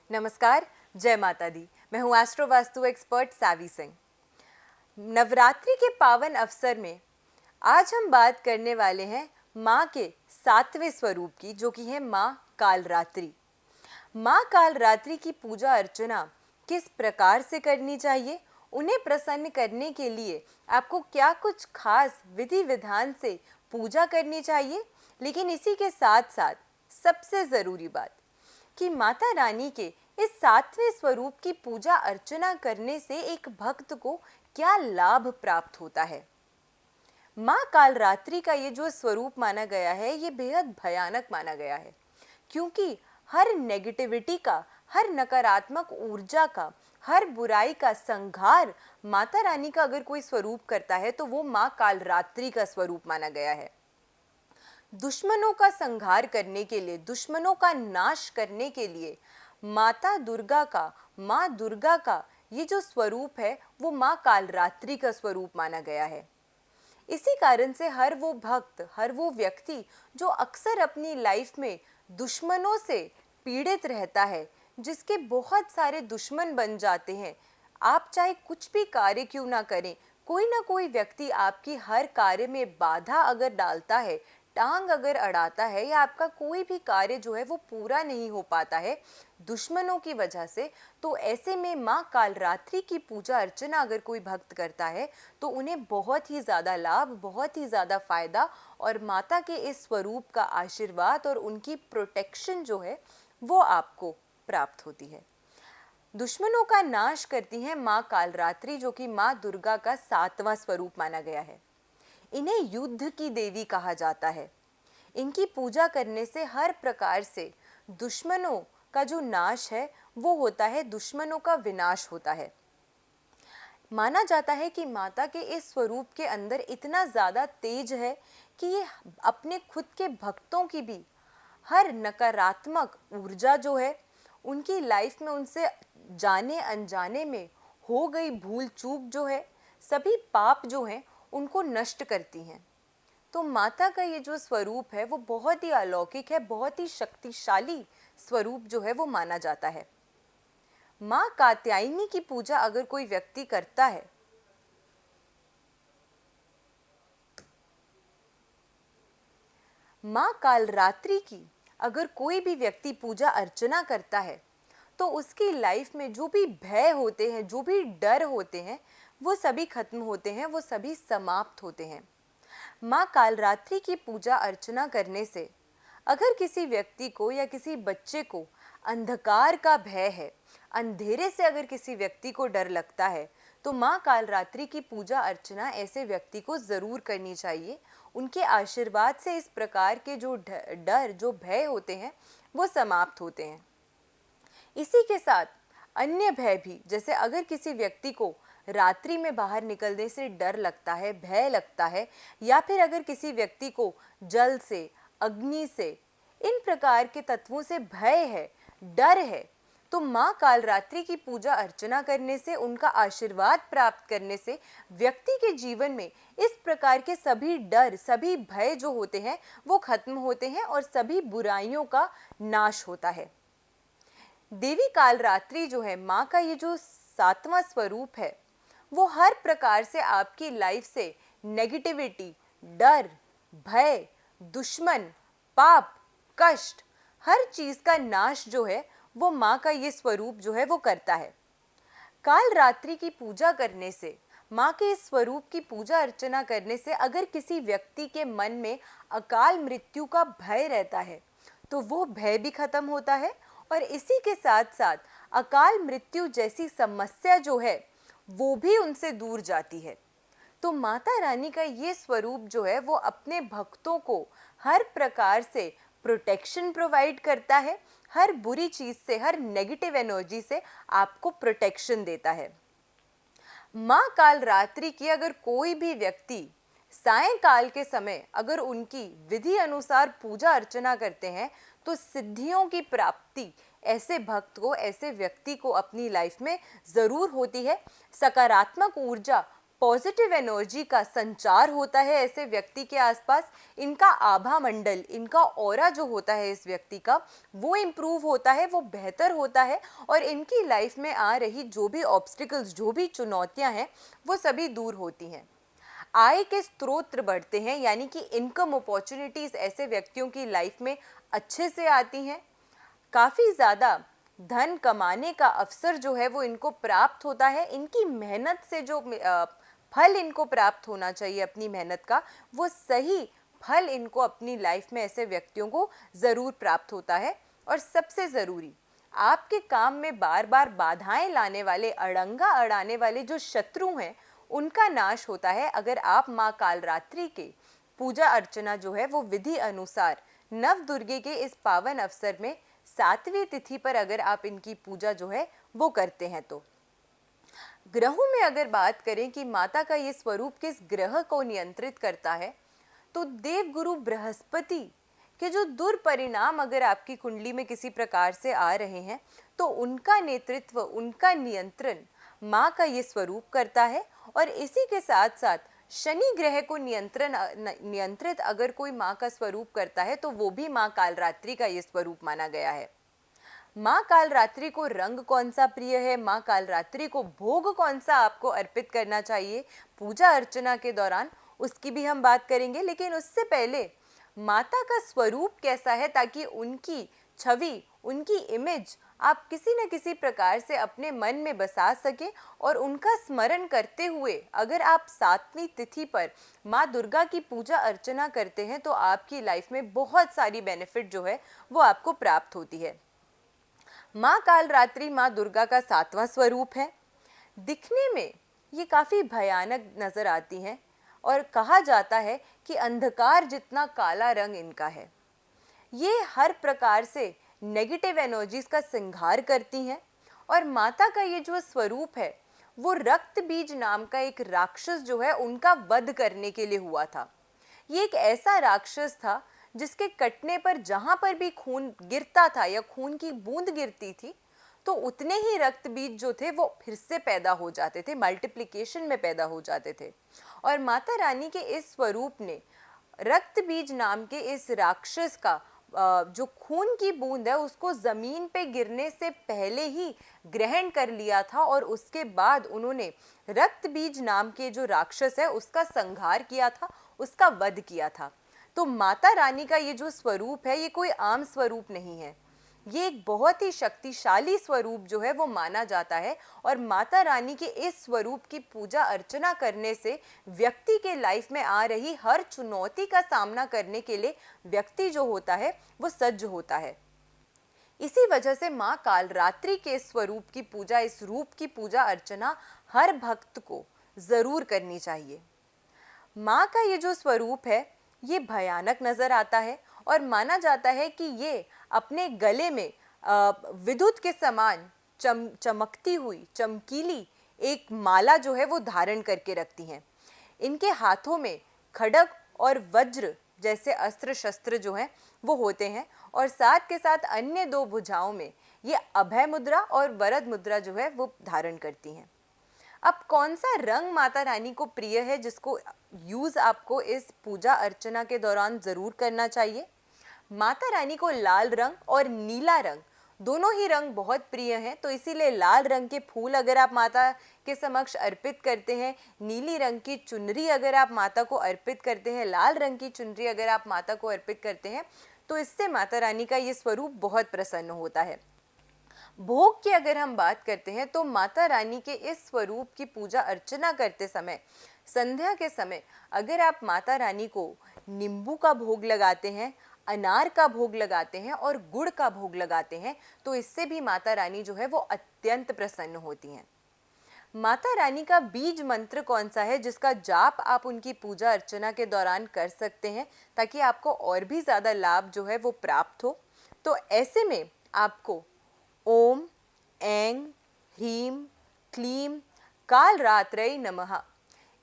नमस्कार, जय माता दी। मैं हूँ एस्ट्रो वास्तु एक्सपर्ट सावी सिंह। नवरात्रि के पावन अवसर में आज हम बात करने वाले हैं माँ के 7वें स्वरूप की, जो कि है माँ कालरात्रि। माँ कालरात्रि की पूजा अर्चना किस प्रकार से करनी चाहिए, उन्हें प्रसन्न करने के लिए आपको क्या कुछ खास विधि विधान से पूजा करनी चाहिए, लेकिन इसी के साथ साथ सबसे ज़रूरी बात कि माता रानी के इस 7वें स्वरूप की पूजा अर्चना करने से एक भक्त को क्या लाभ प्राप्त होता है। माँ कालरात्रि का ये जो स्वरूप माना गया है, ये बेहद भयानक माना गया है, क्योंकि हर नेगेटिविटी का, हर नकारात्मक ऊर्जा का, हर बुराई का संहार माता रानी का अगर कोई स्वरूप करता है तो वो माँ कालरात्रि का स्वरूप माना गया है। दुश्मनों का संहार करने के लिए, दुश्मनों का नाश करने के लिए माता दुर्गा का, माँ दुर्गा का ये जो स्वरूप है वो माँ कालरात्रि का स्वरूप माना गया है। इसी कारण से हर वो भक्त, हर वो व्यक्ति जो अक्सर अपनी लाइफ में दुश्मनों से पीड़ित रहता है, जिसके बहुत सारे दुश्मन बन जाते हैं, आप चाहे कुछ भी कार्य क्यों ना करें, कोई ना कोई व्यक्ति आपकी हर कार्य में बाधा अगर डालता है, टांग अगर अड़ाता है, या आपका कोई भी कार्य जो है वो पूरा नहीं हो पाता है दुश्मनों की वजह से, तो ऐसे में माँ कालरात्रि की पूजा अर्चना अगर कोई भक्त करता है तो उन्हें बहुत ही ज़्यादा लाभ, बहुत ही ज़्यादा फायदा और माता के इस स्वरूप का आशीर्वाद और उनकी प्रोटेक्शन जो है वो आपको प्राप्त होती है। दुश्मनों का नाश करती है माँ कालरात्रि, जो कि माँ दुर्गा का 7वां स्वरूप माना गया है। इन्हें युद्ध की देवी कहा जाता है। इनकी पूजा करने से हर प्रकार से दुश्मनों का जो नाश है वो होता है, दुश्मनों का विनाश होता है। माना जाता है कि माता के इस स्वरूप के अंदर इतना ज़्यादा तेज है कि ये अपने खुद के भक्तों की भी हर नकारात्मक ऊर्जा जो है, उनकी लाइफ में उनसे जाने अनजाने में हो गई भूल चूक जो है, सभी पाप जो हैं उनको नष्ट करती हैं। तो माता का ये जो स्वरूप है वो बहुत ही अलौकिक है, बहुत ही शक्तिशाली स्वरूप जो है वो माना जाता है। माँ कात्यायनी की पूजा अगर कोई व्यक्ति करता है, माँ कालरात्रि की अगर कोई भी व्यक्ति पूजा अर्चना करता है तो उसकी लाइफ में जो भी भय होते हैं, जो भी डर होते हैं, वो सभी खत्म होते हैं, वो सभी समाप्त होते हैं। माँ कालरात्रि की पूजा अर्चना करने से अगर किसी व्यक्ति को या किसी बच्चे को अंधकार का भय है, अंधेरे से अगर किसी व्यक्ति को डर लगता है, तो माँ कालरात्रि की पूजा अर्चना ऐसे व्यक्ति को ज़रूर करनी चाहिए। उनके आशीर्वाद से इस प्रकार के जो डर, जो भय होते हैं वो समाप्त होते हैं। इसी के साथ अन्य भय भी, जैसे अगर किसी व्यक्ति को रात्रि में बाहर निकलने से डर लगता है, भय लगता है, या फिर अगर किसी व्यक्ति को जल से, अग्नि से, इन प्रकार के तत्वों से भय है, डर है, तो माँ कालरात्रि की पूजा अर्चना करने से, उनका आशीर्वाद प्राप्त करने से व्यक्ति के जीवन में इस प्रकार के सभी डर, सभी भय जो होते हैं वो खत्म होते हैं और सभी बुराइयों का नाश होता है। देवी कालरात्रि जो है, माँ का ये जो 7वां स्वरूप है, वो हर प्रकार से आपकी लाइफ से नेगेटिविटी, डर, भय, दुश्मन, पाप, कष्ट, हर चीज़ का नाश जो है वो माँ का ये स्वरूप जो है वो करता है। कालरात्रि की पूजा करने से, माँ के इस स्वरूप की पूजा अर्चना करने से अगर किसी व्यक्ति के मन में अकाल मृत्यु का भय रहता है तो वो भय भी खत्म होता है और इसी के साथ साथ अकाल मृत्यु जैसी समस्या जो है वो भी उनसे दूर जाती है। तो माता रानी का ये स्वरूप जो है वो अपने भक्तों को हर प्रकार से प्रोटेक्शन प्रोवाइड करता है, हर बुरी चीज़ से, हर नेगेटिव एनर्जी से आपको प्रोटेक्शन देता है। माँ कालरात्रि की अगर कोई भी व्यक्ति सायंकाल के समय अगर उनकी विधि अनुसार पूजा अर्चना करते हैं तो सिद्धियों की प्राप्ति ऐसे भक्त को, ऐसे व्यक्ति को अपनी लाइफ में ज़रूर होती है। सकारात्मक ऊर्जा पॉजिटिव एनर्जी का संचार होता है ऐसे व्यक्ति के आसपास। इनका आभा मंडल, इनका ऑरा जो होता है इस व्यक्ति का, वो इम्प्रूव होता है, वो बेहतर होता है और इनकी लाइफ में आ रही जो भी ऑब्स्टिकल्स, जो भी चुनौतियां हैं, वो सभी दूर होती हैं। आय के स्रोत बढ़ते हैं, यानी कि इनकम अपॉर्चुनिटीज ऐसे व्यक्तियों की लाइफ में अच्छे से आती हैं। काफ़ी ज़्यादा धन कमाने का अवसर जो है वो इनको प्राप्त होता है। इनकी मेहनत से जो फल इनको प्राप्त होना चाहिए अपनी मेहनत का, वो सही फल इनको अपनी लाइफ में ऐसे व्यक्तियों को ज़रूर प्राप्त होता है। और सबसे ज़रूरी, आपके काम में बार बार बाधाएं लाने वाले, अड़ंगा अड़ाने वाले जो शत्रु हैं, उनका नाश होता है अगर आप माँ कालरात्रि के पूजा अर्चना जो है वो विधि अनुसार नव दुर्गे के इस पावन अवसर में 7वीं तिथि पर अगर आप इनकी पूजा जो है वो करते हैं। तो ग्रहों में अगर बात करें कि माता का ये स्वरूप किस ग्रह को नियंत्रित करता है, तो देवगुरु बृहस्पति के जो दुर्परिणाम अगर आपकी कुंडली में किसी प्रकार से आ रहे हैं, तो उनका नेतृत्व, उनका नियंत्रण माँ का ये स्वरूप करता है। और इसी के साथ साथ शनि ग्रह को नियंत्रित अगर कोई माँ का स्वरूप करता है, तो वो भी माँ कालरात्रि का ये स्वरूप माना गया है। माँ कालरात्रि को रंग कौन सा प्रिय है, माँ कालरात्रि को भोग कौन सा आपको अर्पित करना चाहिए पूजा अर्चना के दौरान, उसकी भी हम बात करेंगे। लेकिन उससे पहले माता का स्वरूप कैसा है, ताकि उनकी छवि, उनकी इमेज आप किसी न किसी प्रकार से अपने मन में बसा सके और उनका स्मरण करते हुए अगर आप 7वीं तिथि पर माँ दुर्गा की पूजा अर्चना करते हैं, तो आपकी लाइफ में बहुत सारी बेनिफिट जो है वो आपको प्राप्त होती है। माँ कालरात्रि माँ दुर्गा का 7वां स्वरूप है। दिखने में ये काफ़ी भयानक नज़र आती हैं और कहा जाता है कि अंधकार जितना काला रंग इनका है। ये हर प्रकार से नेगेटिव एनर्जीज का संहार करती हैं। और माता का ये जो स्वरूप है, वो रक्त बीज नाम का एक राक्षस जो है उनका वध करने के लिए हुआ था। ये एक ऐसा राक्षस था जिसके कटने पर जहाँ पर भी खून गिरता था या खून की बूंद गिरती थी, तो उतने ही रक्त बीज जो थे वो फिर से पैदा हो जाते थे, मल्टीप्लिकेशन में पैदा हो जाते थे। और माता रानी के इस स्वरूप ने रक्त बीज नाम के इस राक्षस का जो खून की बूंद है उसको जमीन पे गिरने से पहले ही ग्रहण कर लिया था और उसके बाद उन्होंने रक्त बीज नाम के जो राक्षस है उसका संहार किया था, उसका वध किया था। तो माता रानी का ये जो स्वरूप है, ये कोई आम स्वरूप नहीं है, ये एक बहुत ही शक्तिशाली स्वरूप जो है वो माना जाता है। और माता रानी के इस स्वरूप की पूजा अर्चना करने से व्यक्ति के लाइफ में आ रही हर चुनौती का सामना करने के लिए व्यक्ति जो होता है वो सज्ज होता है। इसी वजह से माँ कालरात्रि के स्वरूप की पूजा, इस रूप की पूजा अर्चना हर भक्त को ज़रूर करनी चाहिए। माँ का ये जो स्वरूप है ये भयानक नज़र आता है और माना जाता है कि ये अपने गले में विद्युत के समान चमकती हुई चमकीली एक माला जो है वो धारण करके रखती हैं। इनके हाथों में खड्ग और वज्र जैसे अस्त्र शस्त्र जो हैं वो होते हैं और साथ के साथ अन्य 2 भुजाओं में ये अभय मुद्रा और वरद मुद्रा जो है वो धारण करती हैं। अब कौन सा रंग माता रानी को प्रिय है जिसको यूज़ आपको इस पूजा अर्चना के दौरान ज़रूर करना चाहिए? माता रानी को लाल रंग और नीला रंग दोनों ही रंग बहुत प्रिय हैं, तो इसीलिए लाल रंग के फूल अगर आप माता के समक्ष अर्पित करते हैं, नीली रंग की चुनरी अगर आप माता को अर्पित करते हैं, लाल रंग की चुनरी अगर आप माता को अर्पित करते हैं, तो इससे माता रानी का ये स्वरूप बहुत प्रसन्न होता है। भोग की अगर हम बात करते हैं तो माता रानी के इस स्वरूप की पूजा अर्चना करते समय, संध्या के समय अगर आप माता रानी को नींबू का भोग लगाते हैं, अनार का भोग लगाते हैं और गुड़ का भोग लगाते हैं, तो इससे भी माता रानी जो है वो अत्यंत प्रसन्न होती हैं। माता रानी का बीज मंत्र कौन सा है जिसका जाप आप उनकी पूजा अर्चना के दौरान कर सकते हैं ताकि आपको और भी ज़्यादा लाभ जो है वो प्राप्त हो? तो ऐसे में आपको ओम ऐं ह्रीं क्लीं कालरात्रये नमः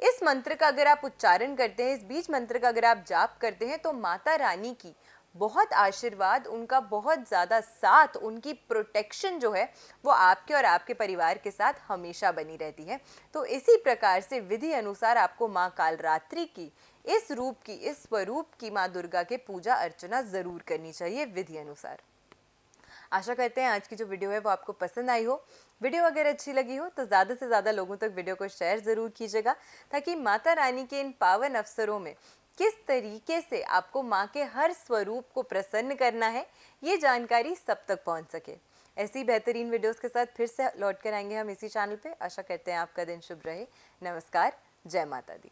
इस मंत्र का अगर आप उच्चारण करते हैं, इस बीज मंत्र का अगर आप जाप करते हैं, तो माता रानी की बहुत आशीर्वाद, उनका बहुत ज़्यादा साथ, उनकी प्रोटेक्शन जो है वो आपके और आपके परिवार के साथ हमेशा बनी रहती है। तो इसी प्रकार से विधि अनुसार आपको माँ कालरात्रि की इस रूप की, इस स्वरूप की माँ दुर्गा के पूजा अर्चना ज़रूर करनी चाहिए विधि अनुसार। आशा करते हैं आज की जो वीडियो है वो आपको पसंद आई हो। वीडियो अगर अच्छी लगी हो तो ज़्यादा से ज़्यादा लोगों तक वीडियो को शेयर ज़रूर कीजिएगा, ताकि माता रानी के इन पावन अवसरों में किस तरीके से आपको माँ के हर स्वरूप को प्रसन्न करना है, ये जानकारी सब तक पहुँच सके। ऐसी बेहतरीन वीडियोस के साथ फिर से लौट कर आएंगे हम इसी चैनल पे। आशा करते हैं आपका दिन शुभ रहे। नमस्कार, जय माता दी।